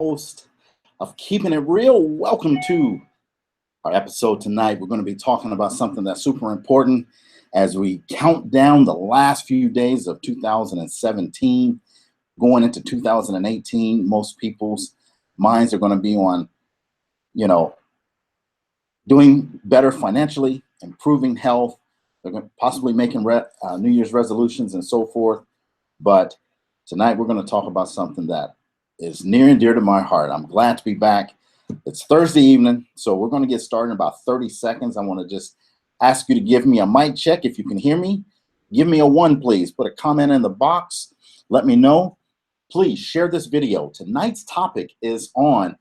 Host of Keeping It Real. Welcome to our episode tonight. We're going to be talking about something that's super important as we count down the last few days of 2017, going into 2018. Most people's minds are going to be on, doing better financially, improving health. They're going to possibly making New Year's resolutions and so forth. But tonight we're going to talk about something that is near and dear to my heart. I'm glad to be back. It's Thursday evening, so we're going to get started in about 30 seconds. I want to just ask you to give me a mic check if you can hear me. Give me a 1, please. Put a comment in the box. Let me know. Please share this video. Tonight's topic is on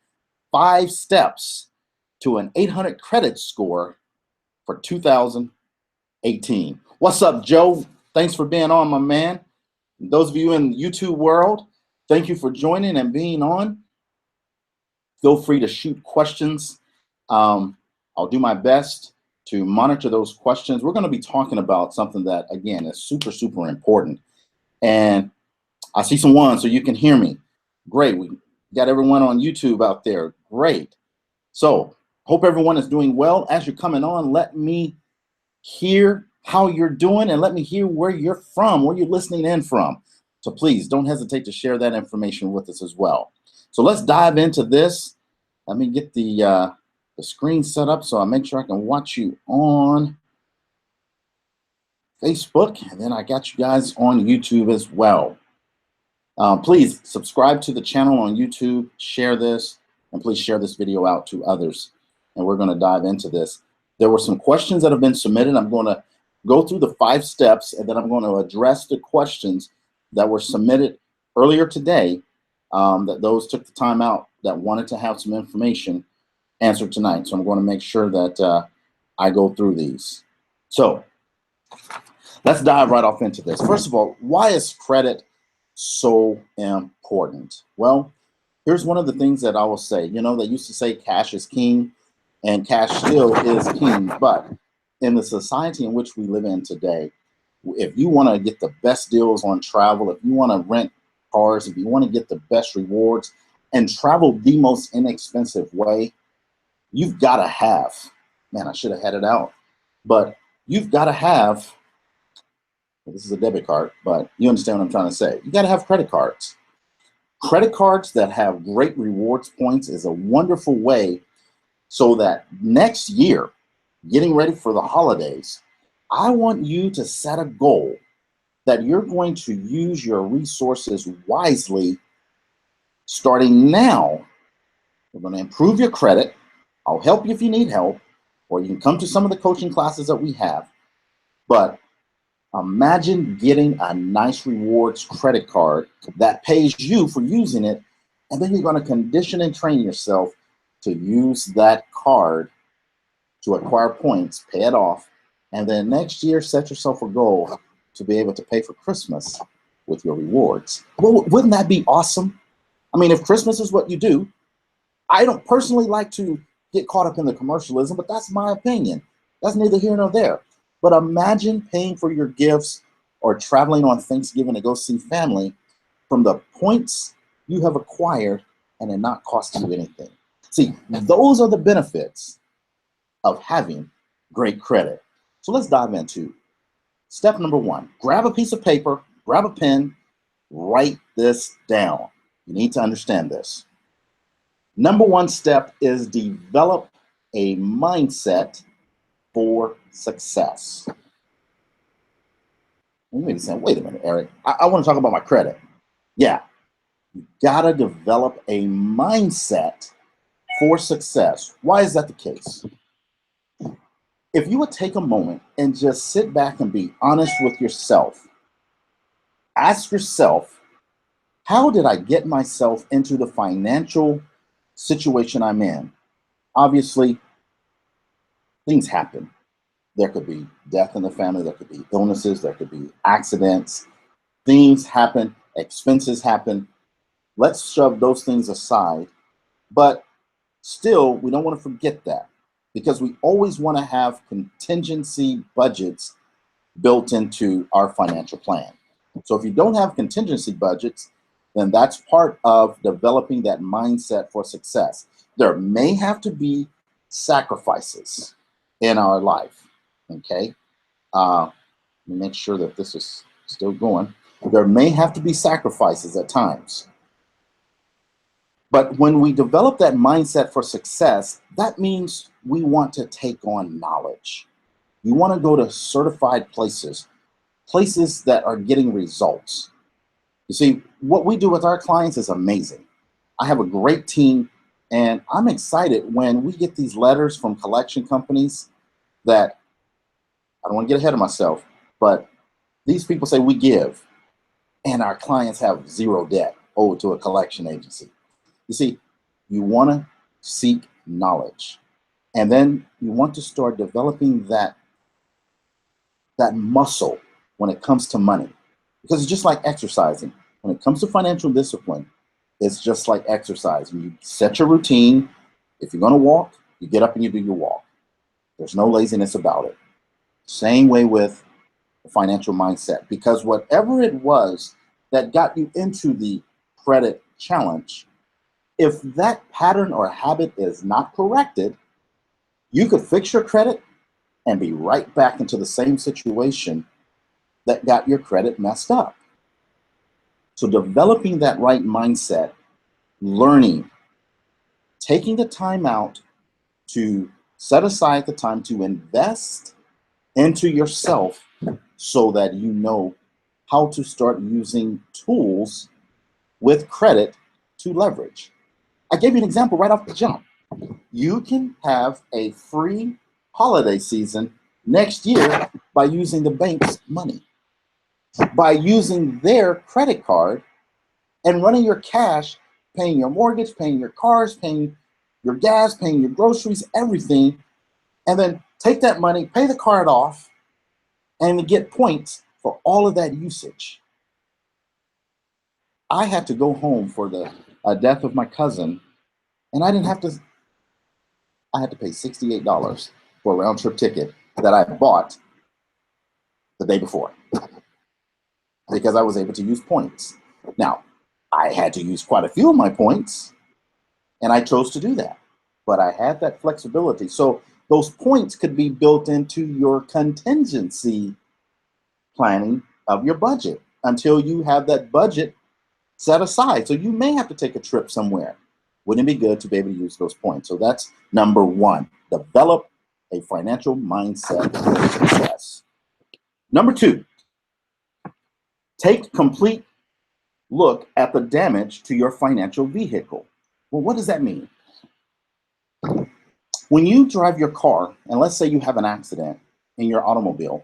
5 steps to an 800 credit score for 2018. What's up, Joe? Thanks for being on, my man. Those of you in the YouTube world, thank you for joining and being on. Feel free to shoot questions. I'll do my best to monitor those questions. We're going to be talking about something that, again, is super, super important. And I see some ones, so you can hear me. Great. We got everyone on YouTube out there. Great. So hope everyone is doing well. As you're coming on, let me hear how you're doing and let me hear where you're from, where you're listening in from. So please don't hesitate to share that information with us as well. So let's dive into this. Let me get the screen set up so I make sure I can watch you on Facebook, and then I got you guys on YouTube as well. Please subscribe to the channel on YouTube, share this, and please share this video out to others. And we're going to dive into this. There were some questions that have been submitted. I'm going to go through the 5 steps, and then I'm going to address the questions that were submitted earlier today, that those took the time out that wanted to have some information answered tonight. So I'm going to make sure that I go through these. So let's dive right off into this. First of all, why is credit so important? Well, here's one of the things that I will say. They used to say cash is king, and cash still is king. But in the society in which we live in today, if you want to get the best deals on travel, if you want to rent cars, if you want to get the best rewards and travel the most inexpensive way, you've got to have, man, I should have had it out, but you've got to have, this is a debit card, but you understand what I'm trying to say. You got to have credit cards. Credit cards that have great rewards points is a wonderful way so that next year, getting ready for the holidays, I want you to set a goal that you're going to use your resources wisely starting now. We're going to improve your credit. I'll help you if you need help, or you can come to some of the coaching classes that we have. But imagine getting a nice rewards credit card that pays you for using it, and then you're going to condition and train yourself to use that card to acquire points, pay it off, and then next year set yourself a goal to be able to pay for Christmas with your rewards. Well, wouldn't that be awesome? I mean, if Christmas is what you do, I don't personally like to get caught up in the commercialism, but that's my opinion. That's neither here nor there. But imagine paying for your gifts or traveling on Thanksgiving to go see family from the points you have acquired and it not costing you anything. See, those are the benefits of having great credit. So let's dive into step number 1. Grab a piece of paper, grab a pen, write this down. You need to understand this. Number 1 step is develop a mindset for success. You may be saying, wait a minute, Eric, I want to talk about my credit. Yeah, you gotta develop a mindset for success. Why is that the case? If you would take a moment and just sit back and be honest with yourself, ask yourself, how did I get myself into the financial situation I'm in? Obviously, things happen. There could be death in the family, there could be illnesses, there could be accidents. Things happen, expenses happen. Let's shove those things aside. But still, we don't want to forget that, because we always want to have contingency budgets built into our financial plan. So if you don't have contingency budgets, then that's part of developing that mindset for success. There may have to be sacrifices in our life, okay? Let me make sure that this is still going. There may have to be sacrifices at times. But when we develop that mindset for success, that means we want to take on knowledge. You want to go to certified places, places that are getting results. You see, what we do with our clients is amazing. I have a great team, and I'm excited when we get these letters from collection companies that, I don't want to get ahead of myself, but these people say we give, and our clients have zero debt owed to a collection agency. You see, you want to seek knowledge, and then you want to start developing that muscle when it comes to money, because it's just like exercising. When it comes to financial discipline, it's just like exercise. You set your routine. If you're going to walk, you get up and you do your walk. There's no laziness about it. Same way with the financial mindset, because whatever it was that got you into the credit challenge, if that pattern or habit is not corrected, you could fix your credit and be right back into the same situation that got your credit messed up. So developing that right mindset, learning, taking the time out to set aside the time to invest into yourself so that you know how to start using tools with credit to leverage. I gave you an example right off the jump. You can have a free holiday season next year by using the bank's money, by using their credit card and running your cash, paying your mortgage, paying your cars, paying your gas, paying your groceries, everything, and then take that money, pay the card off, and get points for all of that usage. I had to go home for the death of my cousin, and I had to pay $68 for a round trip ticket that I bought the day before because I was able to use points. Now, I had to use quite a few of my points, and I chose to do that. But I had that flexibility. So those points could be built into your contingency planning of your budget until you have that budget set aside. So you may have to take a trip somewhere. Wouldn't it be good to be able to use those points? So that's number one, develop a financial mindset for success. Number two, take complete look at the damage to your financial vehicle. Well, what does that mean? When you drive your car, and let's say you have an accident in your automobile,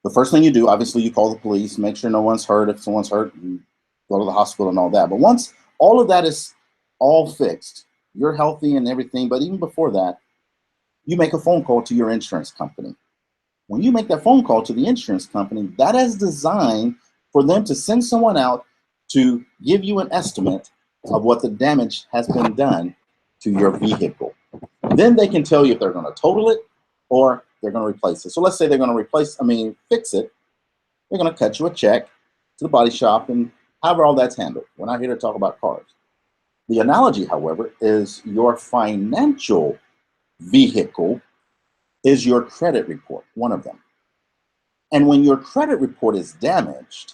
the first thing you do, obviously, you call the police, make sure no one's hurt. If someone's hurt, you go to the hospital and all that. But once all of that is all fixed, you're healthy and everything, but even before that, you make a phone call to your insurance company. When you make that phone call to the insurance company, that is designed for them to send someone out to give you an estimate of what the damage has been done to your vehicle. Then they can tell you if they're going to total it or they're going to replace it. So let's say they're going to fix it. They're going to cut you a check to the body shop and however all that's handled. We're not here to talk about cars. The analogy, however, is your financial vehicle is your credit report, one of them. And when your credit report is damaged,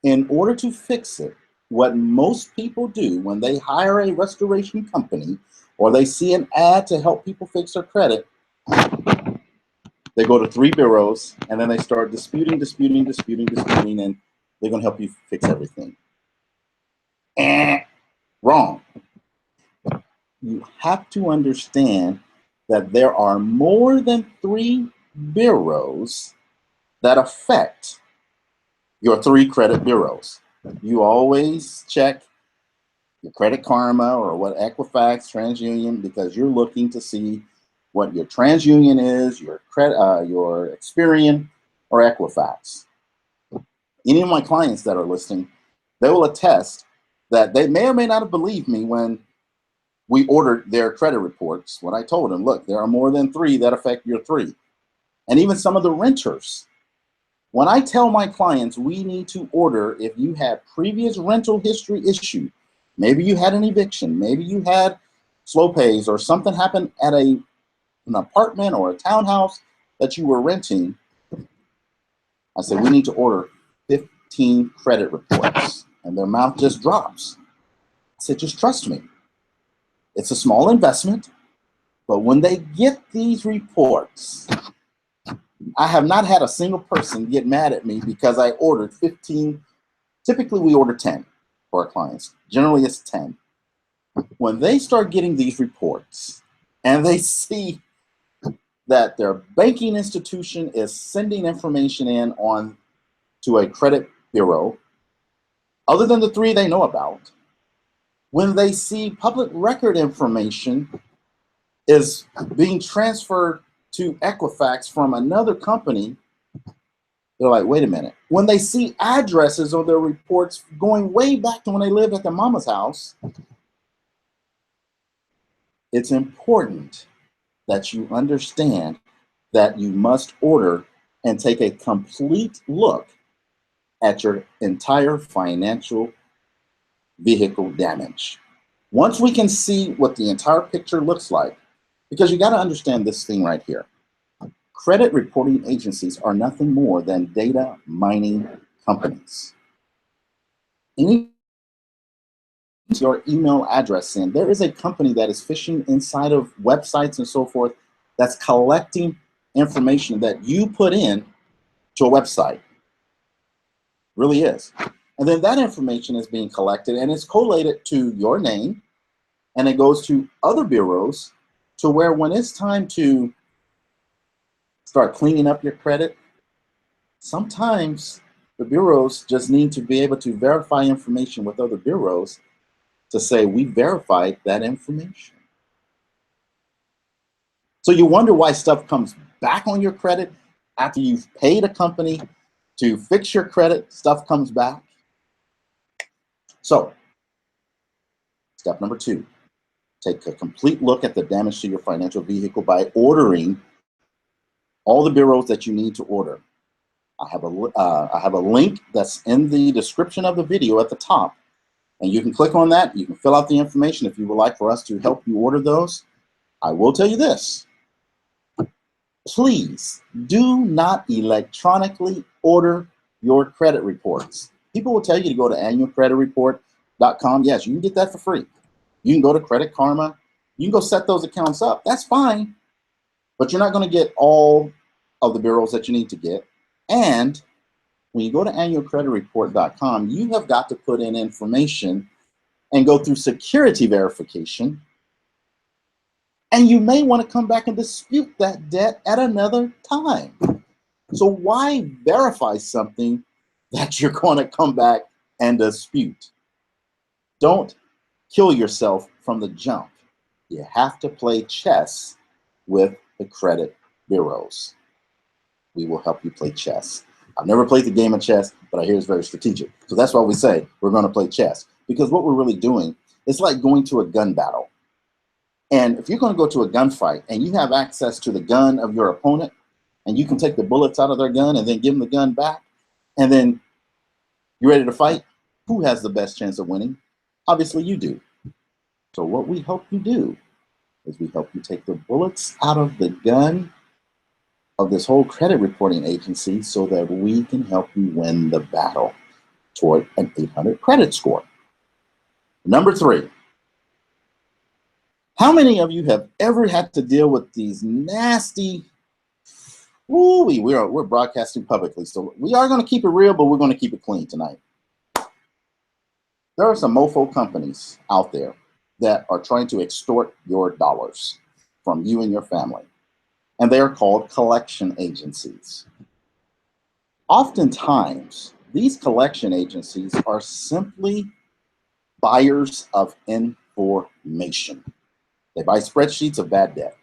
in order to fix it, what most people do when they hire a restoration company or they see an ad to help people fix their credit, they go to 3 bureaus and then they start disputing, and they're going to help you fix everything. Wrong. You have to understand that there are more than 3 bureaus that affect your 3 credit bureaus. You always check your Credit Karma or what Equifax, TransUnion, because you're looking to see what your TransUnion is, your Experian, or Equifax. Any of my clients that are listening, they will attest that they may or may not have believed me when we ordered their credit reports, when I told them, look, there are more than 3 that affect your 3. And even some of the renters, When I tell my clients we need to order if you had previous rental history issue, maybe you had an eviction, maybe you had slow pays or something happened at an apartment or a townhouse that you were renting, I said we need to order 15 credit reports, and their mouth just drops. I said, just trust me. It's a small investment, but when they get these reports, I have not had a single person get mad at me because I ordered 15. Typically, we order 10 for our clients. Generally, it's 10. When they start getting these reports and they see that their banking institution is sending information in on to a credit bureau, other than the 3 they know about, when they see public record information is being transferred to Equifax from another company, they're like, wait a minute. When they see addresses on their reports going way back to when they lived at their mama's house, it's important that you understand that you must order and take a complete look at your entire financial vehicle damage. Once we can see what the entire picture looks like, because you got to understand this thing right here. Credit reporting agencies are nothing more than data mining companies. Any your email address in, there is a company that is fishing inside of websites and so forth that's collecting information that you put in to a website. Really is. And then that information is being collected and it's collated to your name, and it goes to other bureaus to where when it's time to start cleaning up your credit, sometimes the bureaus just need to be able to verify information with other bureaus to say we verified that information. So you wonder why stuff comes back on your credit after you've paid a company to fix your credit, stuff comes back. So step number 2, take a complete look at the damage to your financial vehicle by ordering all the bureaus that you need to order. I have a link that's in the description of the video at the top, and you can click on that. You can fill out the information if you would like for us to help you order those. I will tell you this. Please do not electronically order your credit reports. People will tell you to go to annualcreditreport.com. Yes, you can get that for free. You can go to Credit Karma. You can go set those accounts up. That's fine. But you're not going to get all of the bureaus that you need to get. And when you go to annualcreditreport.com, you have got to put in information and go through security verification. And you may want to come back and dispute that debt at another time. So why verify something that you're going to come back and dispute? Don't kill yourself from the jump. You have to play chess with the credit bureaus. We will help you play chess. I've never played the game of chess, but I hear it's very strategic. So that's why we say we're going to play chess, because what we're really doing, it's like going to a gun battle. And if you're going to go to a gunfight and you have access to the gun of your opponent, and you can take the bullets out of their gun and then give them the gun back, and then you're ready to fight, who has the best chance of winning? Obviously you do. So what we help you do is we help you take the bullets out of the gun of this whole credit reporting agency so that we can help you win the battle toward an 800 credit score. Number 3, how many of you have ever had to deal with these nasty, we're broadcasting publicly, so we are going to keep it real, but we're going to keep it clean tonight. There are some mofo companies out there that are trying to extort your dollars from you and your family, and they are called collection agencies. Oftentimes, these collection agencies are simply buyers of information. They buy spreadsheets of bad debt.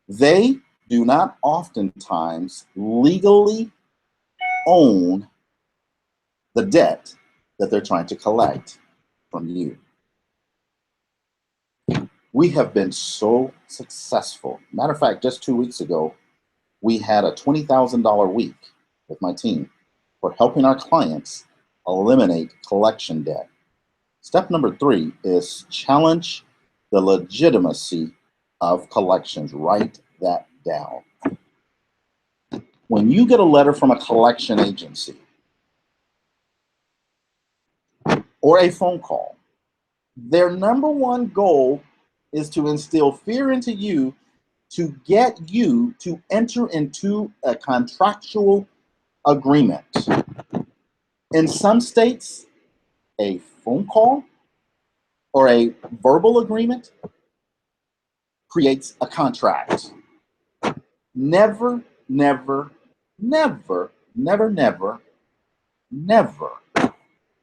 They do not oftentimes legally own the debt that they're trying to collect from you. We have been so successful. Matter of fact, just 2 weeks ago, we had a $20,000 week with my team for helping our clients eliminate collection debt. Step number 3 is challenge the legitimacy of collections. Write that down. When you get a letter from a collection agency or a phone call, their number one goal is to instill fear into you to get you to enter into a contractual agreement. In some states, a phone call or a verbal agreement creates a contract. Never, never, never, never, never, never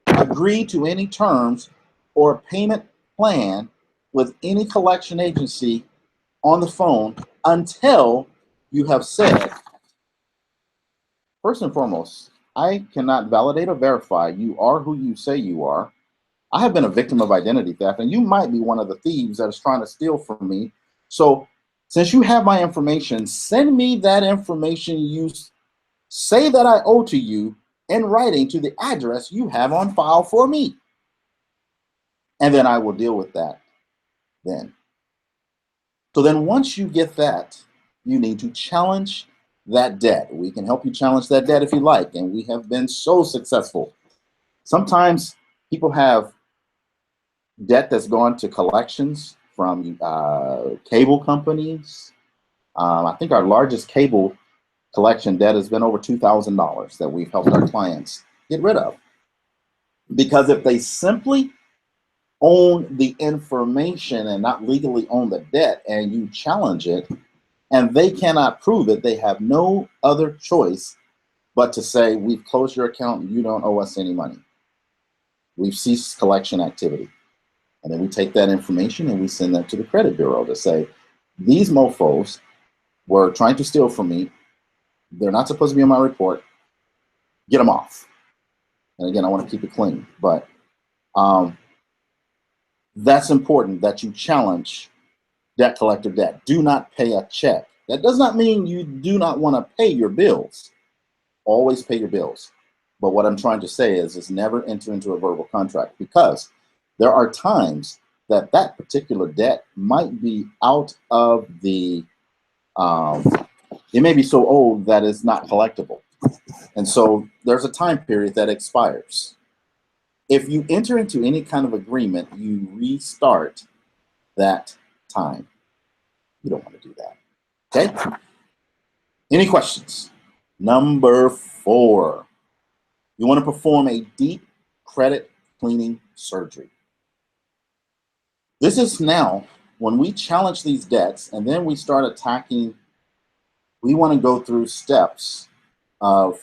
agree to any terms or payment plan with any collection agency on the phone until you have said, first and foremost, I cannot validate or verify you are who you say you are. I have been a victim of identity theft, and you might be one of the thieves that is trying to steal from me. So since you have my information, send me that information you say that I owe to you in writing to the address you have on file for me. And then I will deal with that then. So then once you get that, you need to challenge that debt. We can help you challenge that debt if you like, and we have been so successful. Sometimes people have debt that's gone to collections from cable companies. I think our largest cable collection debt has been over $2,000 that we've helped our clients get rid of. Because if they simply own the information and not legally own the debt, and you challenge it and they cannot prove it, they have no other choice but to say, we've closed your account and you don't owe us any money. We've ceased collection activity. And then we take that information and we send that to the credit bureau to say, these mofos were trying to steal from me. They're not supposed to be on my report. Get them off. And again, I want to keep it clean, but that's important that you challenge debt collector debt. Do not pay a check. That does not mean you do not want to pay your bills. Always pay your bills. But what I'm trying to say is never enter into a verbal contract, because there are times that that particular debt might be out of the, it may be so old that it's not collectible. And so there's a time period that expires. If you enter into any kind of agreement, you restart that time. You don't want to do that. Okay? Any questions? Number 4, you want to perform a deep credit cleaning surgery. This is now when we challenge these debts and then we start attacking, we want to go through steps of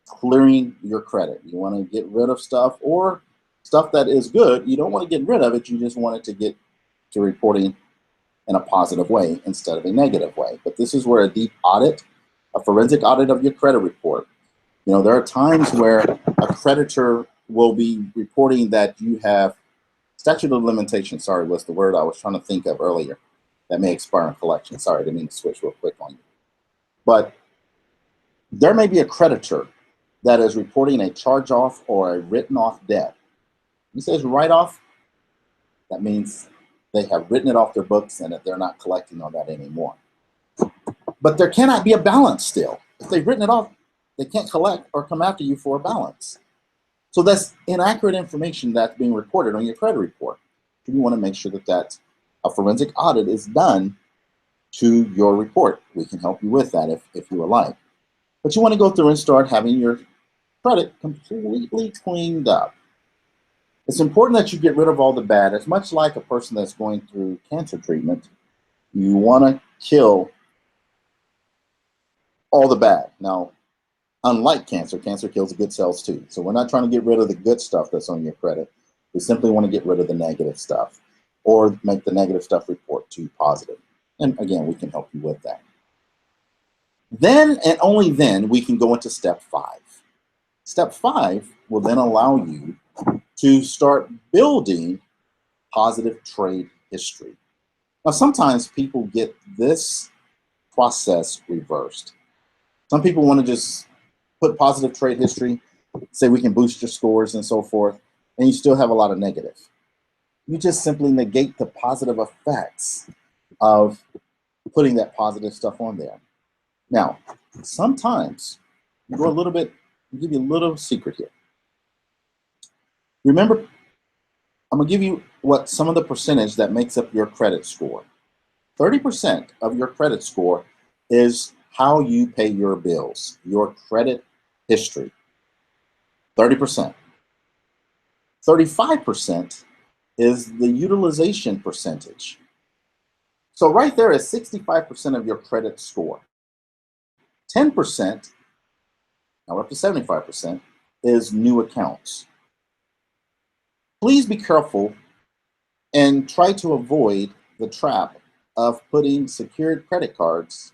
clearing your credit. You want to get rid of stuff or stuff that is good. You don't want to get rid of it. You just want it to get to reporting in a positive way instead of a negative way. But this is where a deep audit, a forensic audit of your credit report. You know, there are times where a creditor will be reporting that you have statute of limitations, sorry, was the word I was trying to think of earlier, that may expire in collection. Sorry, I didn't mean to switch real quick on you. But there may be a creditor that is reporting a charge-off or a written-off debt. He says write-off, that means they have written it off their books and that they're not collecting on that anymore. But there cannot be a balance still. If they've written it off, they can't collect or come after you for a balance. So that's inaccurate information that's being reported on your credit report. You want to make sure that a forensic audit is done to your report. We can help you with that if you would like. But you want to go through and start having your credit completely cleaned up. It's important that you get rid of all the bad. It's much like a person that's going through cancer treatment. You want to kill all the bad. Now, unlike cancer, cancer kills the good cells too. So we're not trying to get rid of the good stuff that's on your credit. We simply want to get rid of the negative stuff or make the negative stuff report to positive. And again, we can help you with that. Then and only then we can go into step 5. Step 5 will then allow you to start building positive trade history. Now, sometimes people get this process reversed. Some people want to just put positive trade history, say we can boost your scores and so forth, and you still have a lot of negative. You just simply negate the positive effects of putting that positive stuff on there. Now, sometimes you go a little bit, I'll give you a little secret here. Remember, I'm gonna give you what some of the percentage that makes up your credit score. 30% of your credit score is how you pay your bills, your credit history. 30%. 35% is the utilization percentage. So right there is 65% of your credit score. 10%, now we're up to 75%, is new accounts. Please be careful and try to avoid the trap of putting secured credit cards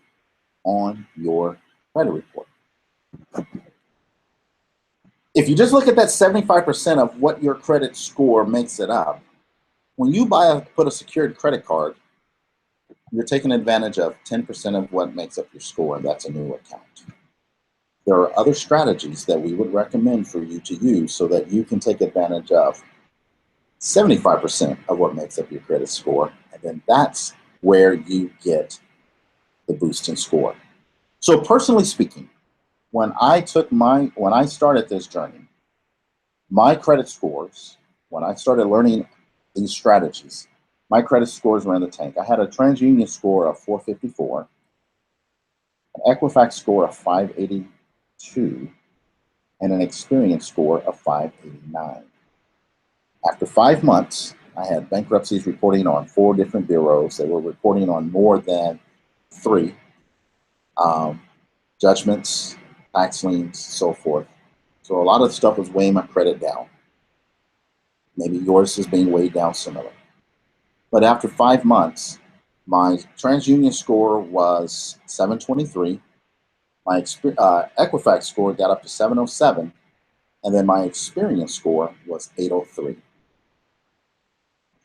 on your credit report. If you just look at that 75% of what your credit score makes it up, when you put a secured credit card, you're taking advantage of 10% of what makes up your score, and that's a new account. There are other strategies that we would recommend for you to use so that you can take advantage of 75% of what makes up your credit score, and then that's where you get the boost in score. So personally speaking, when I started this journey, my credit scores, when I started learning these strategies, my credit scores were in the tank. I had a TransUnion score of 454, an Equifax score of 582, and an Experian score of 589. After 5 months, I had bankruptcies reporting on 4 different bureaus. They were reporting on more than 3 judgments, tax liens, so forth. So a lot of stuff was weighing my credit down. Maybe yours is being weighed down similar. But after 5 months, my TransUnion score was 723. My Equifax score got up to 707. And then my Experian score was 803.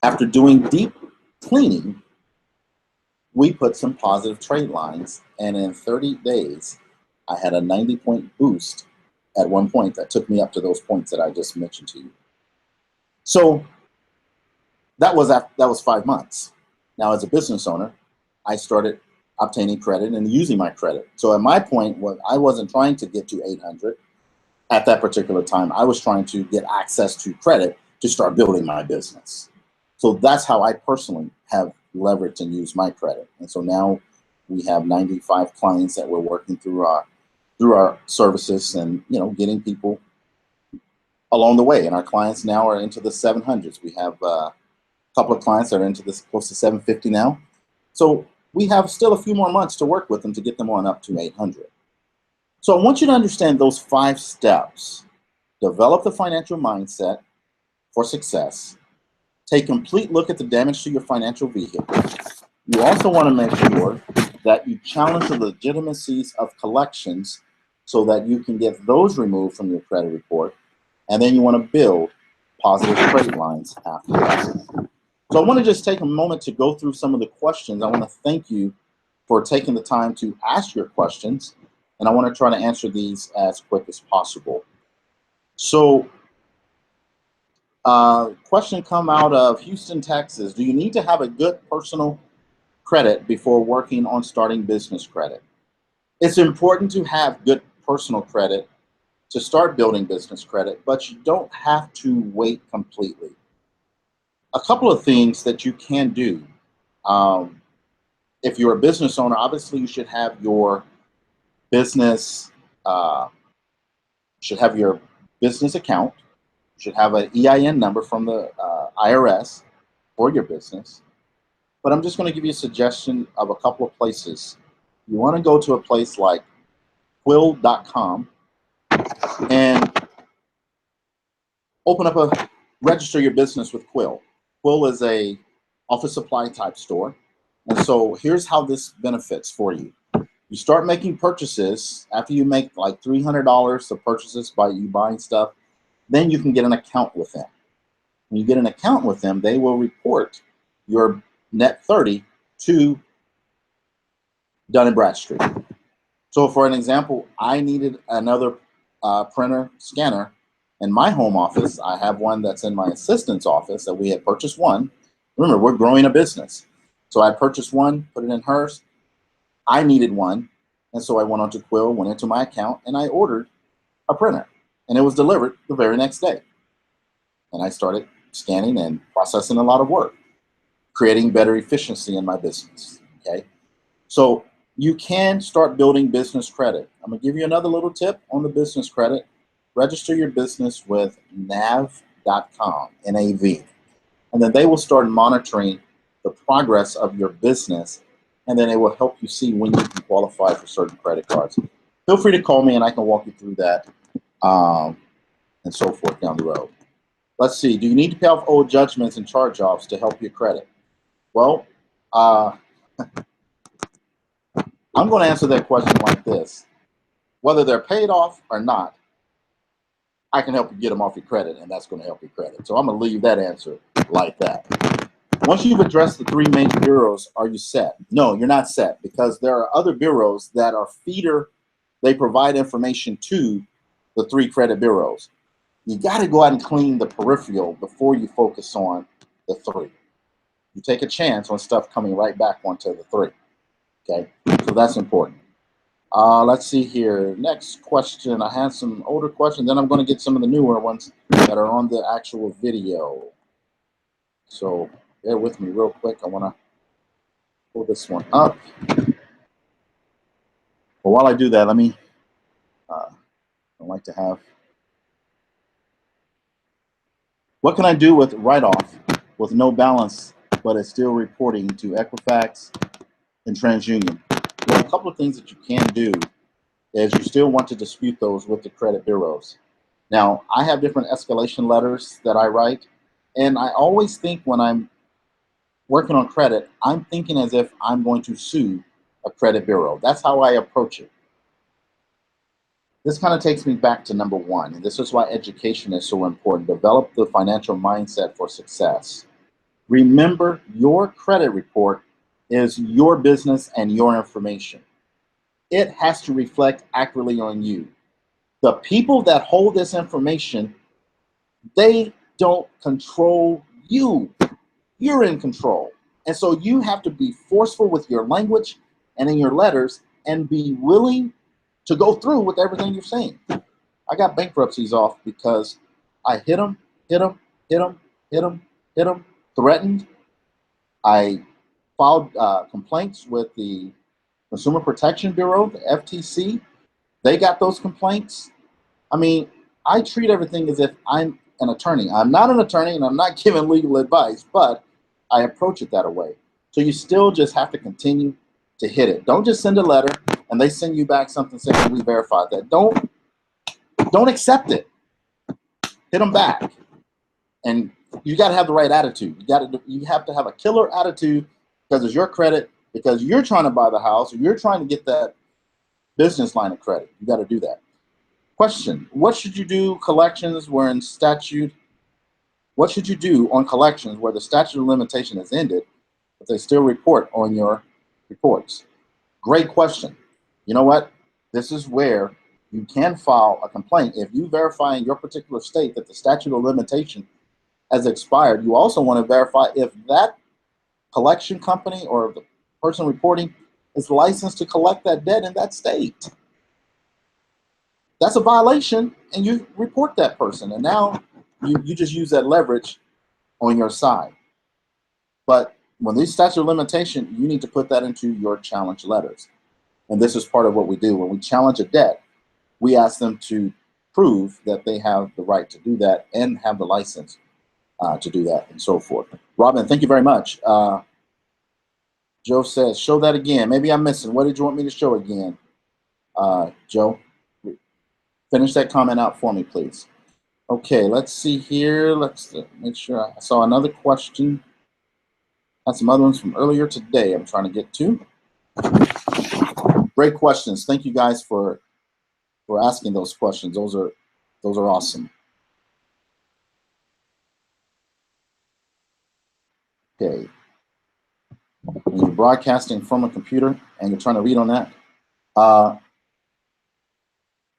After doing deep cleaning, we put some positive trade lines, and in 30 days, I had a 90-point boost at one point that took me up to those points that I just mentioned to you. So that was 5 months. Now, as a business owner, I started obtaining credit and using my credit. So at my point, I wasn't trying to get to 800 at that particular time. I was trying to get access to credit to start building my business. So that's how I personally have leveraged and used my credit. And so now we have 95 clients that we're working through our services, and getting people along the way. And our clients now are into the 700s. We have a couple of clients that are into this close to 750 now. So we have still a few more months to work with them to get them on up to 800. So I want you to understand those 5 steps. Develop the financial mindset for success. Take a complete look at the damage to your financial vehicle. You also want to make sure that you challenge the legitimacies of collections so that you can get those removed from your credit report. And then you want to build positive trade lines after that. So I want to just take a moment to go through some of the questions. I want to thank you for taking the time to ask your questions, and I want to try to answer these as quick as possible. So question come out of Houston, Texas. Do you need to have a good personal credit before working on starting business credit? It's important to have good personal credit to start building business credit, but you don't have to wait completely. A couple of things that you can do. If you're a business owner, obviously you should have your business account. You should have an EIN number from the IRS for your business. But I'm just going to give you a suggestion of a couple of places. You want to go to a place like quill.com and register your business with Quill. Quill is a office supply type store. And so here's how this benefits for you. You start making purchases after you make like $300 of purchases by you buying stuff, then you can get an account with them. When you get an account with them, they will report your net 30 to Dun & Bradstreet. So for an example, I needed another printer scanner in my home office. I have one that's in my assistant's office that we had purchased one. Remember, we're growing a business. So I purchased one, put it in hers. I needed one. And so I went on to Quill, went into my account, and I ordered a printer. And it was delivered the very next day. And I started scanning and processing a lot of work, creating better efficiency in my business, okay? So you can start building business credit. I'm gonna give you another little tip on the business credit. Register your business with nav.com, N-A-V, and then they will start monitoring the progress of your business, and then it will help you see when you can qualify for certain credit cards. Feel free to call me and I can walk you through that and so forth down the road. Let's see, do you need to pay off old judgments and charge-offs to help your credit? Well, I'm going to answer that question like this. Whether they're paid off or not, I can help you get them off your credit, and that's going to help your credit. So I'm going to leave that answer like that. Once you've addressed the three major bureaus, are you set? No, you're not set, because there are other bureaus that are feeder. They provide information to the three credit bureaus. You got to go out and clean the peripheral before you focus on the three. You take a chance on stuff coming right back onto the three. Okay, so that's important. Let's see here. Next question. I had some older questions, then I'm going to get some of the newer ones that are on the actual video. So bear with me real quick. I want to pull this one up. But while I do that, let me, I like to have, what can I do with write-off with no balance, but it's still reporting to Equifax and TransUnion? Well, a couple of things that you can do is you still want to dispute those with the credit bureaus. Now, I have different escalation letters that I write, and I always think when I'm working on credit, I'm thinking as if I'm going to sue a credit bureau. That's how I approach it. This kind of takes me back to number one, and this is why education is so important. Develop the financial mindset for success. Remember, your credit report is your business and your information. It has to reflect accurately on you. The people that hold this information, they don't control you. You're in control. And so you have to be forceful with your language and in your letters and be willing to go through with everything you're saying. I got bankruptcies off because I hit them, threatened. I filed complaints with the Consumer Protection Bureau, the FTC. They got those complaints. I mean, I treat everything as if I'm an attorney. I'm not an attorney and I'm not giving legal advice, but I approach it that way. So you still just have to continue to hit it. Don't just send a letter and they send you back something saying we verified that. Don't accept it. Hit them back. And you got to have the right attitude. You have to have a killer attitude because it's your credit, because you're trying to buy the house or you're trying to get that business line of credit. You got to do that. Question, what should you do collections where in statute? What should you do on collections where the statute of limitation has ended, but they still report on your reports? Great question. You know what? This is where you can file a complaint. If you verify in your particular state that the statute of limitation has expired, you also want to verify if that collection company or the person reporting is licensed to collect that debt in that state. That's a violation, and you report that person, and now you just use that leverage on your side. But when these statute of limitation, you need to put that into your challenge letters. And this is part of what we do. When we challenge a debt, we ask them to prove that they have the right to do that and have the license to do that and so forth. Robin, thank you very much. Joe says, show that again. Maybe I'm missing. What did you want me to show again? Joe, finish that comment out for me, please. Okay, let's see here. Let's make sure I saw another question. Had some other ones from earlier today I'm trying to get to. Great questions. Thank you guys for asking those questions. Those are awesome. Okay. When you're broadcasting from a computer and you're trying to read on that,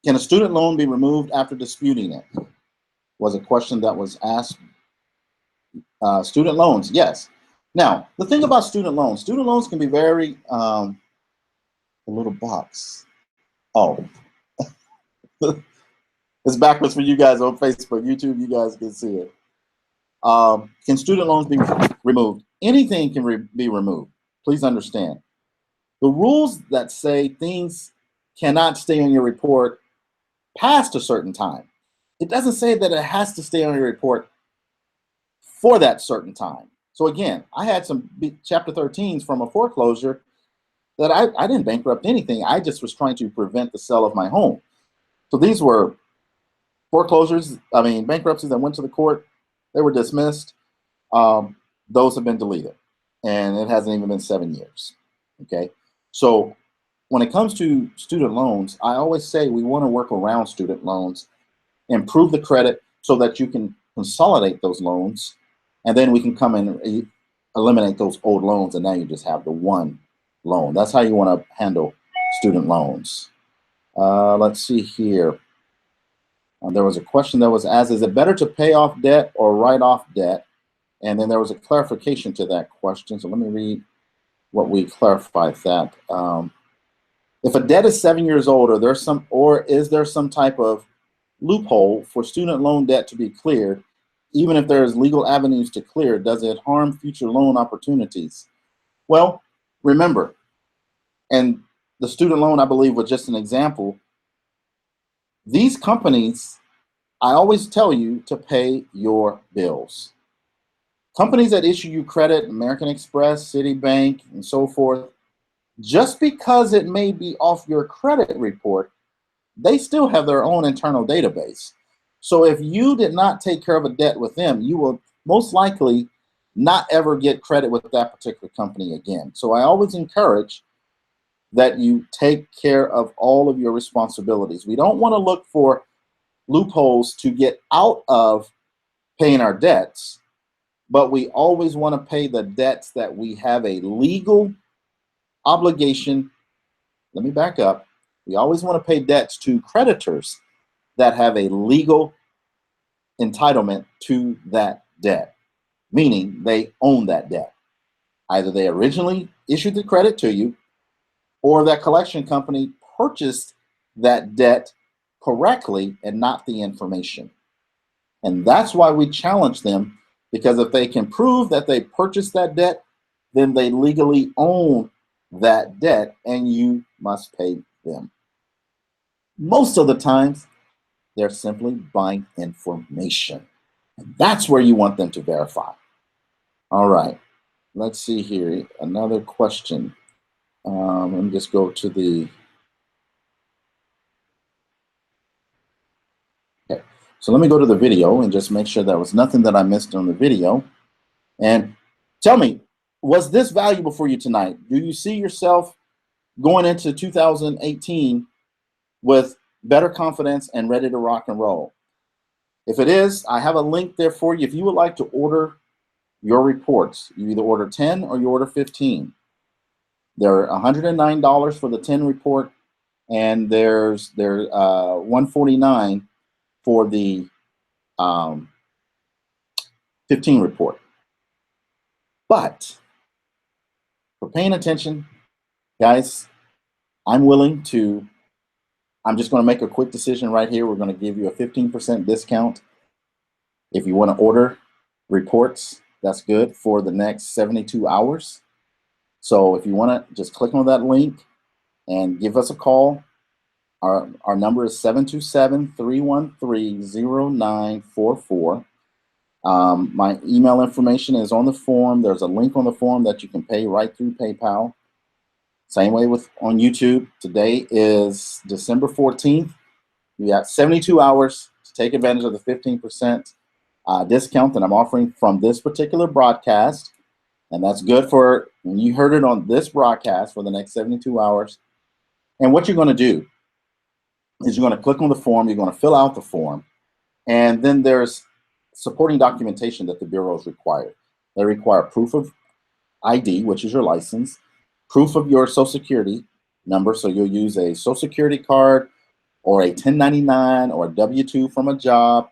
Can a student loan be removed after disputing it? Was a question that was asked. Student loans, yes. Now, the thing about student loans can be very, a little box. Oh, it's backwards for you guys on Facebook. YouTube, you guys can see it. Can student loans be removed? Anything can be removed. Please understand. The rules that say things cannot stay on your report past a certain time. It doesn't say that it has to stay on your report for that certain time. So again, I had some Chapter 13s from a foreclosure that I didn't bankrupt anything. I just was trying to prevent the sale of my home. So these were foreclosures, bankruptcies that went to the court. They were dismissed. Those have been deleted, and it hasn't even been 7 years. Okay, so when it comes to student loans, I always say we want to work around student loans, improve the credit so that you can consolidate those loans, and then we can come in and eliminate those old loans, and now you just have the one loan. That's how you want to handle student loans. Let's see here. There was a question that was asked, is it better to pay off debt or write off debt? And then there was a clarification to that question. So let me read what we clarified that. If a debt is 7 years old, or is there some type of loophole for student loan debt to be cleared, even if there's legal avenues to clear, does it harm future loan opportunities? Well, remember, and the student loan, I believe, was just an example. These companies, I always tell you to pay your bills. Companies that issue you credit, American Express, Citibank, and so forth, just because it may be off your credit report, they still have their own internal database. So if you did not take care of a debt with them, you will most likely not ever get credit with that particular company again. So I always encourage that you take care of all of your responsibilities. We don't want to look for loopholes to get out of paying our debts, but we always want to pay the debts that we have a legal obligation. Let me back up. We always want to pay debts to creditors that have a legal entitlement to that debt, meaning they own that debt. Either they originally issued the credit to you, or that collection company purchased that debt correctly and not the information. And that's why we challenge them, because if they can prove that they purchased that debt, then they legally own that debt and you must pay them. Most of the times, they're simply buying information. And that's where you want them to verify. All right, let's see here. Another question. Let me just go to the, okay. So let me go to the video and just make sure there was nothing that I missed on the video. And tell me, was this valuable for you tonight? Do you see yourself going into 2018 with better confidence and ready to rock and roll? If it is, I have a link there for you. If you would like to order your reports, you either order 10 or you order 15. They're $109 for the 10 report, and there's $149 for the 15 report. But for paying attention, guys, I'm just going to make a quick decision right here. We're going to give you a 15% discount. If you want to order reports, that's good for the next 72 hours. So if you want to, just click on that link and give us a call. Our number is 727-313-0944. My email information is on the form. There's a link on the form that you can pay right through PayPal. Same way on YouTube. Today is December 14th. You got 72 hours to take advantage of the 15% discount that I'm offering from this particular broadcast. And that's good for when you heard it on this broadcast for the next 72 hours. And what you're going to do is you're going to click on the form. You're going to fill out the form. And then there's supporting documentation that the bureaus require. They require proof of ID, which is your license, proof of your Social Security number. So you'll use a Social Security card or a 1099 or a W-2 from a job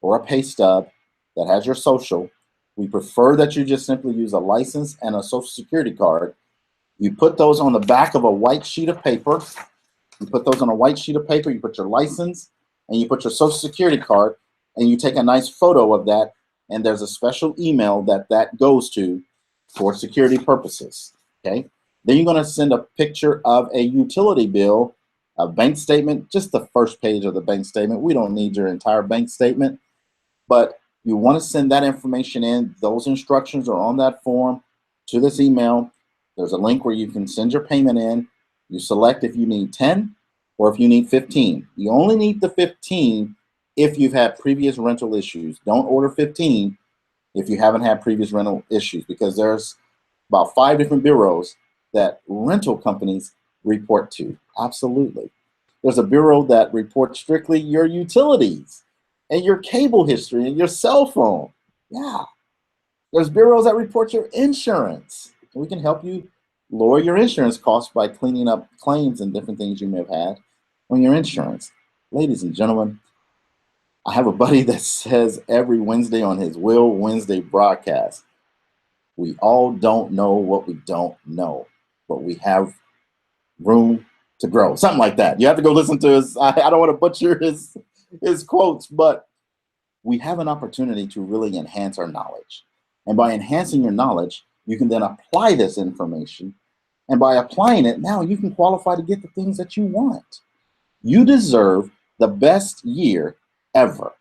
or a pay stub that has your social. We prefer that you just simply use a license and a social security card. You put those on the back of a white sheet of paper. You put those on a white sheet of paper, you put your license and you put your social security card, and you take a nice photo of that, and there's a special email that goes to for security purposes, okay? Then you're gonna send a picture of a utility bill, a bank statement, just the first page of the bank statement. We don't need your entire bank statement, but you wanna send that information in. Those instructions are on that form to this email. There's a link where you can send your payment in. You select if you need 10 or if you need 15. You only need the 15 if you've had previous rental issues. Don't order 15 if you haven't had previous rental issues, because there's about 5 different bureaus that rental companies report to. Absolutely. There's a bureau that reports strictly your utilities and your cable history and your cell phone. Yeah. There's bureaus that report your insurance. We can help you lower your insurance costs by cleaning up claims and different things you may have had on your insurance. Ladies and gentlemen, I have a buddy that says every Wednesday on his Will Wednesday broadcast, we all don't know what we don't know, but we have room to grow. Something like that. You have to go listen to his, I don't want to butcher his quotes, but we have an opportunity to really enhance our knowledge. And by enhancing your knowledge, you can then apply this information. And by applying it, now you can qualify to get the things that you want. You deserve the best year ever.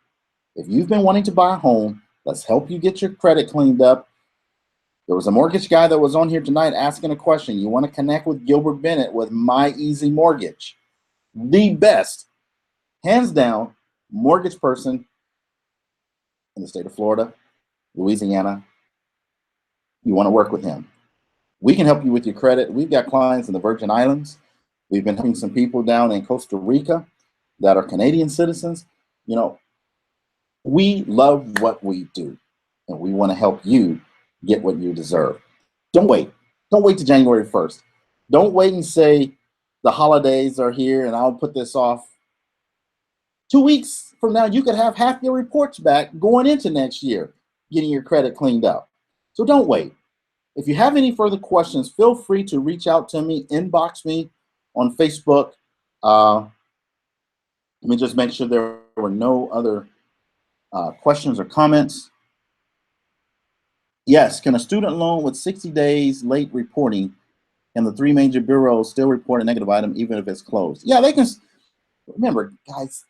If you've been wanting to buy a home, let's help you get your credit cleaned up. There was a mortgage guy that was on here tonight asking a question. You want to connect with Gilbert Bennett with My Easy Mortgage. The best, hands down, mortgage person in the state of Florida, Louisiana. You want to work with him. We can help you with your credit. We've got clients in the Virgin Islands. We've been helping some people down in Costa Rica that are Canadian citizens. You know, we love what we do, and we want to help you get what you deserve. Don't wait. Don't wait to January 1st. Don't wait and say the holidays are here and I'll put this off. 2 weeks from now, you could have half your reports back going into next year, getting your credit cleaned up. So don't wait. If you have any further questions, feel free to reach out to me, inbox me on Facebook. Let me just make sure there were no other questions or comments. Yes, can a student loan with 60 days late reporting and the 3 major bureaus still report a negative item even if it's closed? Yeah, they can. Remember, guys,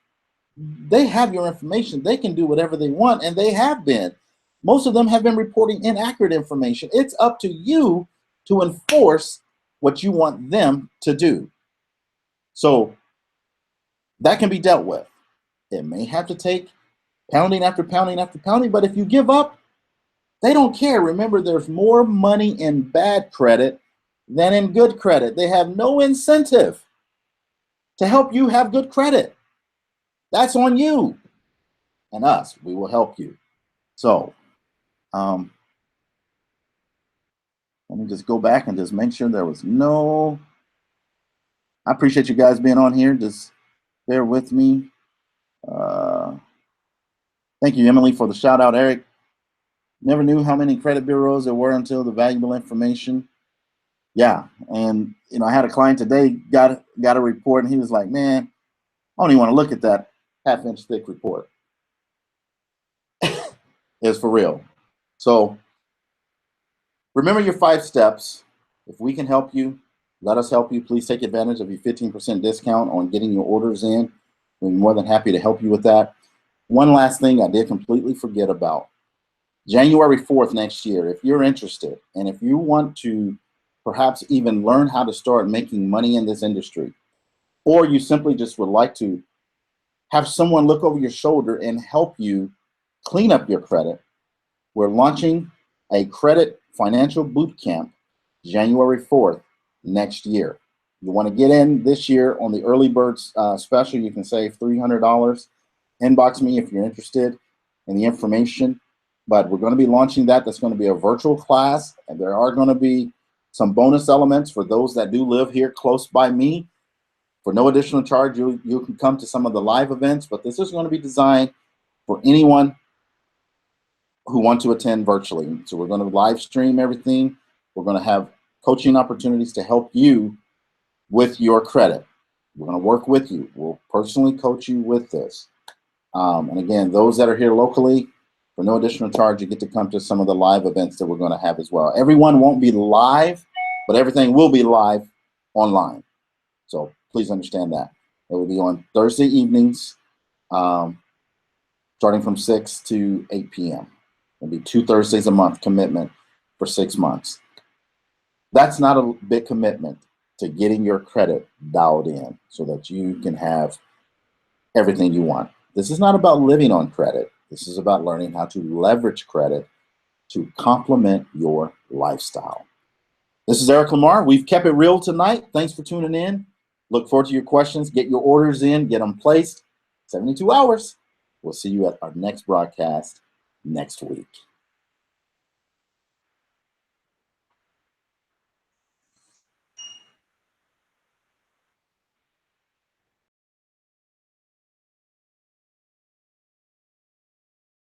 they have your information. They can do whatever they want, and they have been. Most of them have been reporting inaccurate information. It's up to you to enforce what you want them to do. So that can be dealt with. It may have to take pounding after pounding after pounding, but if you give up, they don't care. Remember, there's more money in bad credit than in good credit. They have no incentive to help you have good credit. That's on you and us. We will help you. So let me just go back and just make sure there was no. I appreciate you guys being on here. Just bear with me. Thank you, Emily, for the shout out, Eric. Never knew how many credit bureaus there were until the valuable information. Yeah, and you know, I had a client today got a report, and he was like, "Man, I don't even want to look at that half-inch thick report." It's for real. So remember your 5 steps. If we can help you, let us help you. Please take advantage of your 15% discount on getting your orders in. We're more than happy to help you with that. One last thing I did completely forget about. January 4th next year, if you're interested, and if you want to perhaps even learn how to start making money in this industry, or you simply just would like to have someone look over your shoulder and help you clean up your credit, we're launching a credit financial boot camp January 4th next year. You want to get in this year on the early bird special. You can save $300. Inbox me if you're interested in the information. But we're going to be launching that. That's going to be a virtual class, and there are going to be some bonus elements for those that do live here close by me. For no additional charge, you can come to some of the live events, but this is going to be designed for anyone who want to attend virtually. So we're going to live stream everything. We're going to have coaching opportunities to help you with your credit. We're going to work with you. We'll personally coach you with this. And again, those that are here locally, for no additional charge, you get to come to some of the live events that we're going to have as well. Everyone won't be live, but everything will be live online. So please understand that. It will be on Thursday evenings, starting from 6 to 8 p.m. It'll be 2 Thursdays a month commitment for 6 months. That's not a big commitment to getting your credit dialed in so that you can have everything you want. This is not about living on credit. This is about learning how to leverage credit to complement your lifestyle. This is Eric Lamar. We've kept it real tonight. Thanks for tuning in. Look forward to your questions. Get your orders in. Get them placed. 72 hours. We'll see you at our next broadcast next week.